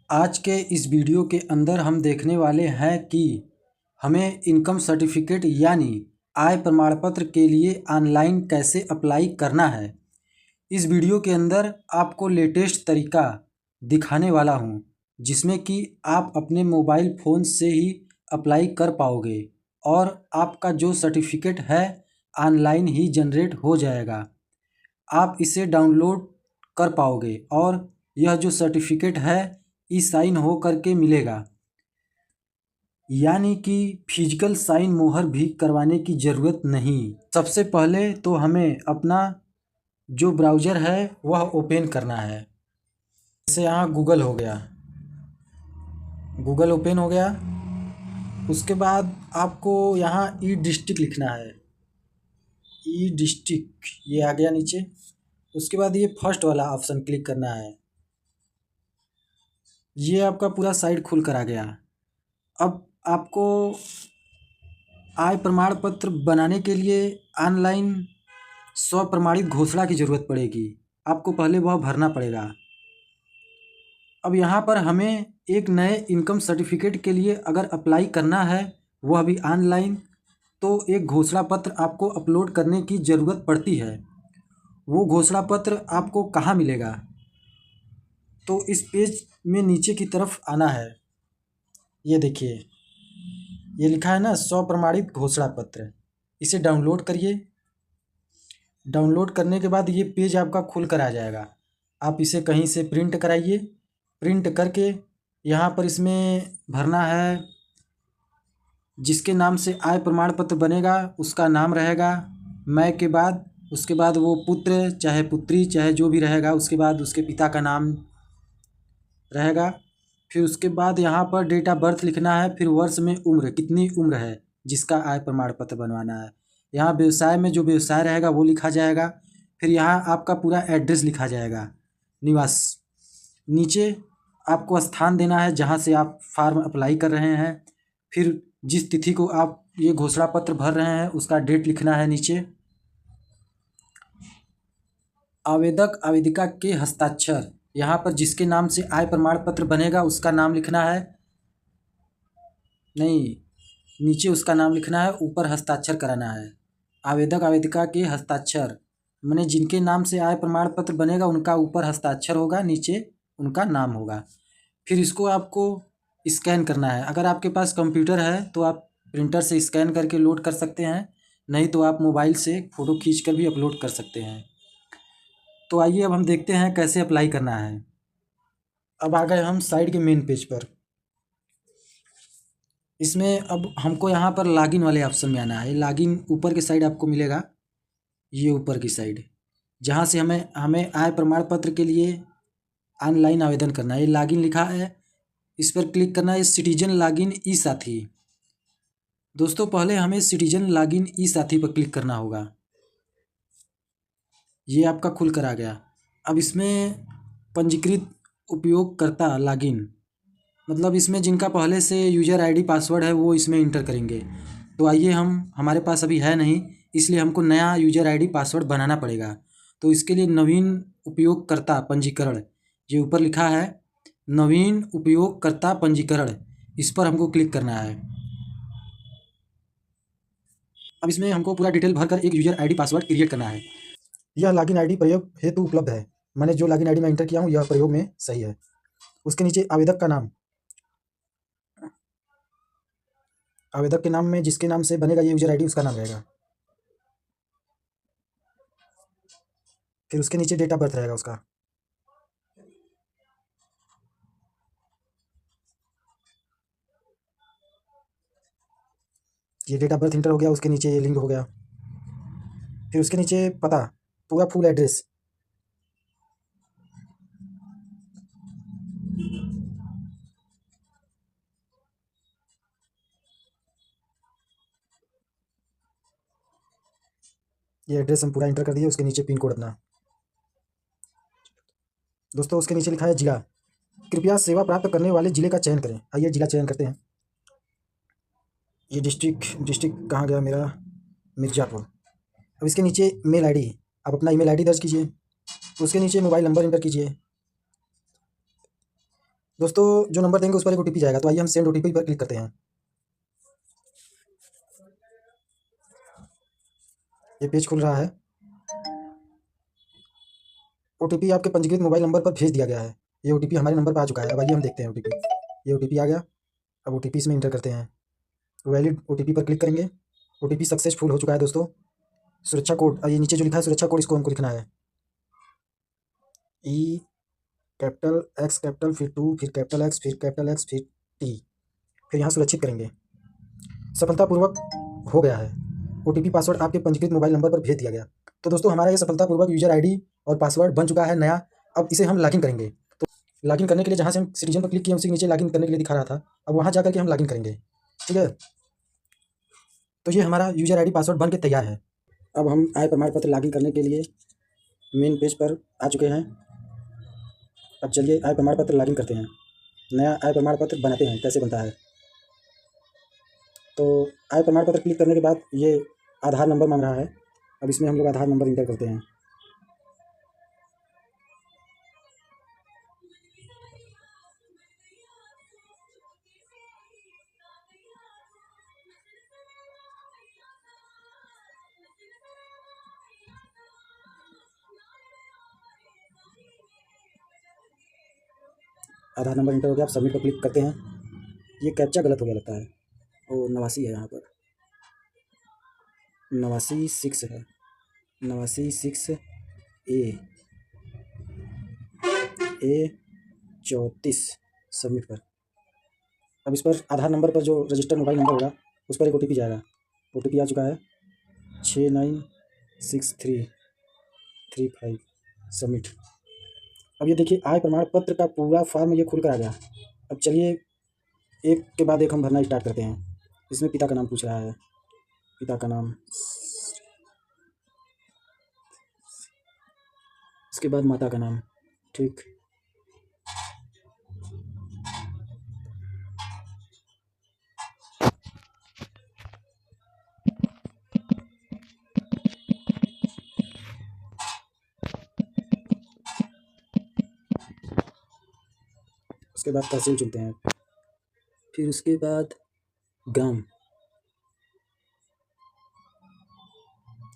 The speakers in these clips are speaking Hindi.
आज के इस वीडियो के अंदर हम देखने वाले हैं कि हमें इनकम सर्टिफिकेट यानी आय प्रमाण पत्र के लिए ऑनलाइन कैसे अप्लाई करना है। इस वीडियो के अंदर आपको लेटेस्ट तरीका दिखाने वाला हूं, जिसमें कि आप अपने मोबाइल फ़ोन से ही अप्लाई कर पाओगे और आपका जो सर्टिफिकेट है ऑनलाइन ही जनरेट हो जाएगा। आप इसे डाउनलोड कर पाओगे और यह जो सर्टिफिकेट है ई साइन हो करके मिलेगा, यानी कि फिजिकल साइन मोहर भी करवाने की ज़रूरत नहीं। सबसे पहले तो हमें अपना जो ब्राउज़र है वह ओपन करना है। जैसे यहाँ गूगल हो गया, गूगल ओपन हो गया। उसके बाद आपको यहाँ ई डिस्ट्रिक्ट लिखना है, ई डिस्ट्रिक्ट ये आ गया नीचे। उसके बाद ये फर्स्ट वाला ऑप्शन क्लिक करना है। ये आपका पूरा साइट खुल कर आ गया। अब आपको आय प्रमाण पत्र बनाने के लिए ऑनलाइन स्व प्रमाणित घोषणा की ज़रूरत पड़ेगी। आपको पहले वह भरना पड़ेगा। अब यहाँ पर हमें एक नए इनकम सर्टिफिकेट के लिए अगर अप्लाई करना है, वह भी ऑनलाइन, तो एक घोषणा पत्र आपको अपलोड करने की ज़रूरत पड़ती है। वो घोषणा पत्र आपको कहाँ मिलेगा? तो इस पेज में नीचे की तरफ आना है। ये देखिए, ये लिखा है ना स्व प्रमाणित घोषणा पत्र। इसे डाउनलोड करिए। डाउनलोड करने के बाद ये पेज आपका खुल कर आ जाएगा। आप इसे कहीं से प्रिंट कराइए। प्रिंट करके यहाँ पर इसमें भरना है, जिसके नाम से आय प्रमाण पत्र बनेगा उसका नाम रहेगा। मैं के बाद उसके बाद वो पुत्र चाहे पुत्री चाहे जो भी रहेगा, उसके बाद उसके पिता का नाम रहेगा। फिर उसके बाद यहाँ पर डेट ऑफ बर्थ लिखना है। फिर वर्ष में उम्र, कितनी उम्र है जिसका आय प्रमाण पत्र बनवाना है। यहाँ व्यवसाय में जो व्यवसाय रहेगा वो लिखा जाएगा। फिर यहाँ आपका पूरा एड्रेस लिखा जाएगा, निवास। नीचे आपको स्थान देना है जहाँ से आप फॉर्म अप्लाई कर रहे हैं। फिर जिस तिथि को आप ये घोषणा पत्र भर रहे हैं उसका डेट लिखना है नीचे। आवेदक आवेदिका के हस्ताक्षर, यहाँ पर जिसके नाम से आय प्रमाण पत्र बनेगा उसका नाम लिखना है। नहीं, नीचे उसका नाम लिखना है, ऊपर हस्ताक्षर कराना है। आवेदक आवेदिका के हस्ताक्षर माने जिनके नाम से आय प्रमाण पत्र बनेगा उनका ऊपर हस्ताक्षर होगा, नीचे उनका नाम होगा। फिर इसको आपको स्कैन करना है। अगर आपके पास कंप्यूटर है तो आप प्रिंटर से स्कैन करके लोड कर सकते हैं, नहीं तो आप मोबाइल से फ़ोटो खींच कर भी अपलोड कर सकते हैं। तो आइए अब हम देखते हैं कैसे अप्लाई करना है। अब आ गए हम साइट के मेन पेज पर। इसमें अब हमको यहाँ पर लॉगिन वाले ऑप्शन में आना है। लॉगिन ऊपर की साइड आपको मिलेगा, ये ऊपर की साइड, जहाँ से हमें हमें आय प्रमाण पत्र के लिए ऑनलाइन आवेदन करना है। ये लॉगिन लिखा है, इस पर क्लिक करना है। सिटीजन लॉगिन ई साथी। दोस्तों पहले हमें सिटीजन लॉगिन ई साथी पर क्लिक करना होगा। ये आपका खुल कर आ गया। अब इसमें पंजीकृत उपयोगकर्ता लॉगिन, मतलब इसमें जिनका पहले से यूज़र आईडी पासवर्ड है वो इसमें इंटर करेंगे। तो आइए, हमारे पास अभी है नहीं, इसलिए हमको नया यूज़र आईडी पासवर्ड बनाना पड़ेगा। तो इसके लिए नवीन उपयोगकर्ता पंजीकरण, ये ऊपर लिखा है नवीन उपयोगकर्ता पंजीकरण, इस पर हमको क्लिक करना है। अब इसमें हमको पूरा डिटेल भरकर एक यूज़र आईडी पासवर्ड क्रिएट करना है। यह लॉगिन आईडी प्रयोग हेतु उपलब्ध है, मैंने जो लॉगिन आईडी में एंटर किया हूँ यह प्रयोग में सही है। उसके नीचे आवेदक का नाम, आवेदक के नाम में जिसके नाम से बनेगा ये यूज़र आईडी उसका नाम रहेगा। फिर उसके नीचे डेट ऑफ बर्थ रहेगा उसका। ये डेट ऑफ बर्थ इंटर हो गया, उसके नीचे ये लिंक हो गया। फिर उसके नीचे पता, पूरा फुल एड्रेस। ये एड्रेस हम पूरा इंटर कर दिए। उसके नीचे पिन कोड अपना। दोस्तों उसके नीचे लिखा है जिला, कृपया सेवा प्राप्त करने वाले जिले का चयन करें। आइए जिला चयन करते हैं। ये डिस्ट्रिक्ट कहाँ गया मेरा, मिर्ज़ापुर। अब इसके नीचे मेल आईडी, आप अपना ईमेल आईडी दर्ज कीजिए। उसके नीचे मोबाइल नंबर इंटर कीजिए। दोस्तों जो नंबर देंगे उस पर एक ओटीपी जाएगा, तो आइए हम सेंड ओटीपी पर क्लिक करते हैं। ये पेज खुल रहा है। ओटीपी आपके पंजीकृत मोबाइल नंबर पर भेज दिया गया है। ये ओटीपी हमारे नंबर पर आ चुका है। अब आइए हम देखते हैं ओटीपी। ये ओटीपी आ गया। अब ओटीपी इसमें इंटर करते हैं। वैलिड ओटीपी पर क्लिक करेंगे। ओटीपी सक्सेसफुल हो चुका है दोस्तों। सुरक्षा कोड, ये नीचे जो लिखा है सुरक्षा कोड, इसको हमको लिखना है। ई कैपिटल एक्स कैपिटल फिर 2 फिर कैपिटल एक्स फिर कैपिटल एक्स फिर टी, फिर यहाँ सुरक्षित करेंगे। सफलतापूर्वक हो गया है। ओटीपी पासवर्ड आपके पंजीकृत मोबाइल नंबर पर भेज दिया गया। तो दोस्तों हमारा ये सफलतापूर्वक यूजर आईडी और पासवर्ड बन चुका है नया। अब इसे हम लॉगिन करेंगे। तो लॉगिन करने के लिए जहाँ से हम सिटीजन पर क्लिक किए उसी के नीचे लॉगिन करने के लिए दिखा रहा था। अब वहाँ जा करके हम लॉगिन करेंगे। ठीक है, तो ये हमारा यूजर आईडी पासवर्ड बन के तैयार है। अब हम आय प्रमाण पत्र लॉगिन करने के लिए मेन पेज पर आ चुके हैं। अब चलिए आय प्रमाण पत्र लॉगिन करते हैं। नया आय प्रमाण पत्र बनाते हैं, कैसे बनता है। तो आय प्रमाण पत्र क्लिक करने के बाद ये आधार नंबर मांग रहा है। अब इसमें हम लोग आधार नंबर इंटर करते हैं। आधार नंबर इंटर हो गया। आप सबमिट पर क्लिक करते हैं। ये कैप्चा गलत हो गया लगता है। ओ 89 है यहाँ पर, 89 6 है, 89 6 ए 34। सबमिट पर। अब इस पर आधार नंबर पर जो रजिस्टर्ड मोबाइल नंबर होगा उस पर एक ओटीपी जाएगा। ओटीपी आ चुका है 696335। सबमिट। अब ये देखिए आय प्रमाण पत्र का पूरा फॉर्म ये खुल कर आ गया। अब चलिए एक के बाद एक हम भरना स्टार्ट करते हैं। इसमें पिता का नाम पूछ रहा है। पिता का नाम, इसके बाद माता का नाम। ठीक, उसके बाद तहसील चुनते हैं। फिर उसके बाद ग्राम,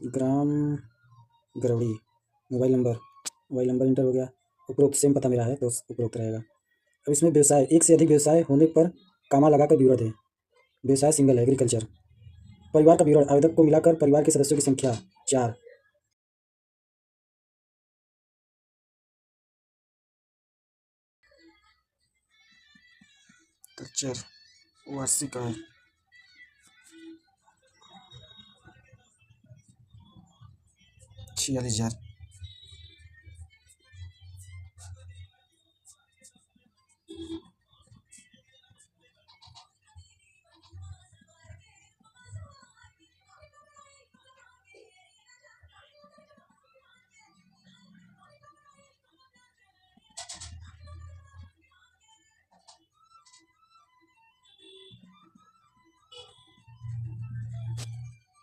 ग्राम गरौड़ी। मोबाइल नंबर इंटर हो गया। उपरोक्त सेम पता मेरा है तो उपरोक्त रहेगा। अब इसमें व्यवसाय, एक से अधिक व्यवसाय होने पर कामा लगाकर विवरण दें। व्यवसाय सिंगल है, एग्रीकल्चर। परिवार का विवरण, आवेदक को मिलाकर परिवार के सदस्यों की संख्या 4। कल्चर वार्षिक आय 46,000।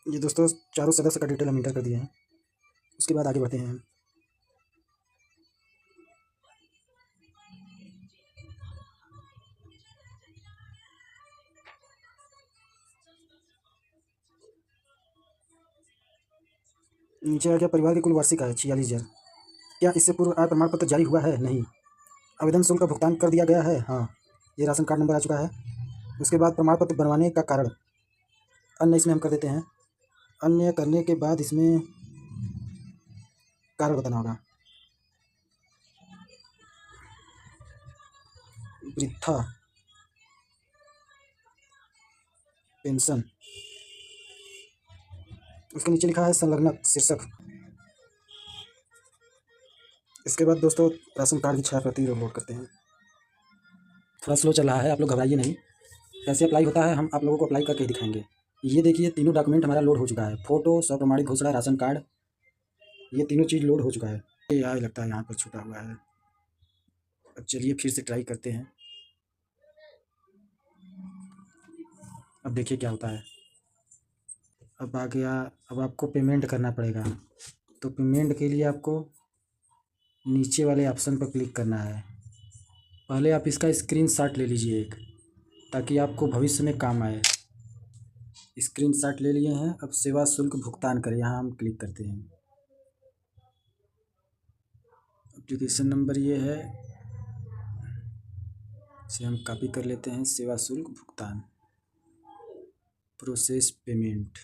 ये दोस्तों चारों सदस्य का डिटेल हम इंटर कर दिए हैं। उसके बाद आगे बढ़ते हैं। नीचे आ गया परिवार की कुल वार्षिक आय 46,000। क्या इससे पूर्व आय प्रमाण पत्र जारी हुआ है? नहीं। आवेदन शुल्क का भुगतान कर दिया गया है? हाँ। ये राशन कार्ड नंबर आ चुका है। उसके बाद प्रमाण पत्र बनवाने का कारण, अन्य इसमें हम कर देते हैं। अन्य करने के बाद इसमें कारण बताना होगा। वृद्धा पेंशन, उसके नीचे लिखा है संलग्न शीर्षक। इसके बाद दोस्तों राशन कार्ड की छायाप्रति डाउनलोड करते हैं। थोड़ा स्लो चल रहा है, आप लोग घबराइए नहीं। कैसे अप्लाई होता है हम आप लोगों को अप्लाई करके ही दिखाएंगे। ये देखिए तीनों डॉक्यूमेंट हमारा लोड हो चुका है। फोटो, स्वप्रमाणित घोषणा, राशन कार्ड, ये तीनों चीज़ लोड हो चुका है। ये आगे लगता है यहाँ पर छूटा हुआ है। अब चलिए फिर से ट्राई करते हैं। अब देखिए क्या होता है। अब आ गया। अब आपको पेमेंट करना पड़ेगा। तो पेमेंट के लिए आपको नीचे वाले ऑप्शन पर क्लिक करना है। पहले आप इसका स्क्रीनशॉट ले लीजिए एक, ताकि आपको भविष्य में काम आए। स्क्रीनशॉट ले लिए हैं। अब सेवा शुल्क भुगतान करें, यहाँ हम क्लिक करते हैं। एप्लीकेशन नंबर ये है, इसे हम कॉपी कर लेते हैं। सेवा शुल्क भुगतान, प्रोसेस पेमेंट।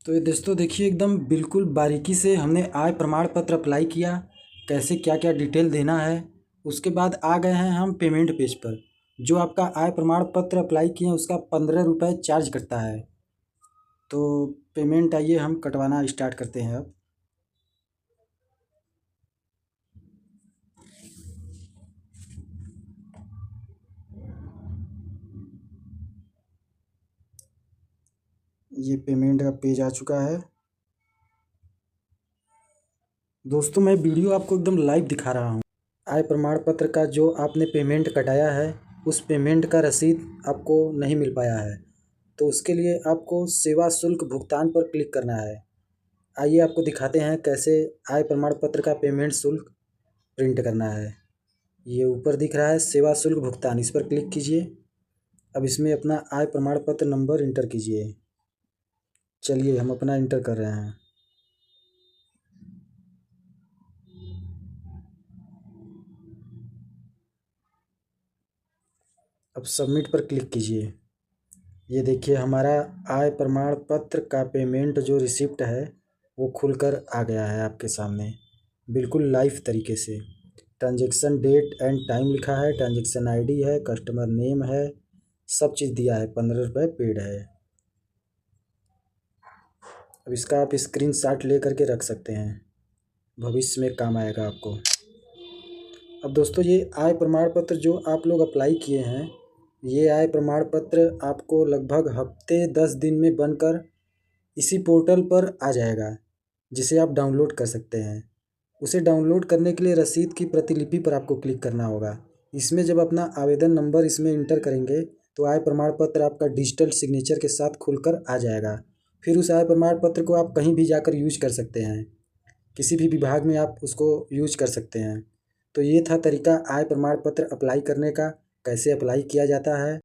तो ये दोस्तों देखिए, एकदम बिल्कुल बारीकी से हमने आय प्रमाण पत्र अप्लाई किया, कैसे क्या क्या डिटेल देना है। उसके बाद आ गए हैं हम पेमेंट पेज पर। जो आपका आय प्रमाण पत्र अप्लाई किए हैं उसका 15 रुपये चार्ज कटता है। तो पेमेंट आइए हम कटवाना स्टार्ट करते हैं अब। ये पेमेंट का पेज आ चुका है। दोस्तों मैं वीडियो आपको एकदम लाइव दिखा रहा हूँ। आय प्रमाण पत्र का जो आपने पेमेंट कटाया है, उस पेमेंट का रसीद आपको नहीं मिल पाया है। तो उसके लिए आपको सेवा शुल्क भुगतान पर क्लिक करना है। आइए आपको दिखाते हैं कैसे आय प्रमाण पत्र का पेमेंट शुल्क प्रिंट करना है। ये ऊपर दिख रहा है सेवा शुल्क भुगतान, इस पर क्लिक कीजिए। अब इसमें अपना आय प्रमाण पत्र नंबर इंटर कीजिए। चलिए हम अपना इंटर कर रहे हैं। अब सबमिट पर क्लिक कीजिए। ये देखिए हमारा आय प्रमाण पत्र का पेमेंट जो रिसिप्ट है वो खुलकर आ गया है आपके सामने, बिल्कुल लाइव तरीके से। ट्रांजैक्शन डेट एंड टाइम लिखा है, ट्रांजैक्शन आईडी है, कस्टमर नेम है, सब चीज़ दिया है। 15 रुपये पेड है। अब इसका आप स्क्रीनशॉट ले करके रख सकते हैं, भविष्य में काम आएगा आपको। अब दोस्तों ये आय प्रमाण पत्र जो आप लोग अप्लाई किए हैं, ये आय प्रमाण पत्र आपको लगभग हफ्ते 10 दिन में बनकर इसी पोर्टल पर आ जाएगा, जिसे आप डाउनलोड कर सकते हैं। उसे डाउनलोड करने के लिए रसीद की प्रतिलिपि पर आपको क्लिक करना होगा। इसमें जब अपना आवेदन नंबर इसमें इंटर करेंगे तो आय प्रमाण पत्र आपका डिजिटल सिग्नेचर के साथ खुलकर आ जाएगा। फिर उस आय प्रमाण पत्र को आप कहीं भी जाकर यूज कर सकते हैं, किसी भी विभाग में आप उसको यूज कर सकते हैं। तो ये था तरीका आय प्रमाण पत्र अप्लाई करने का, कैसे अप्लाई किया जाता है।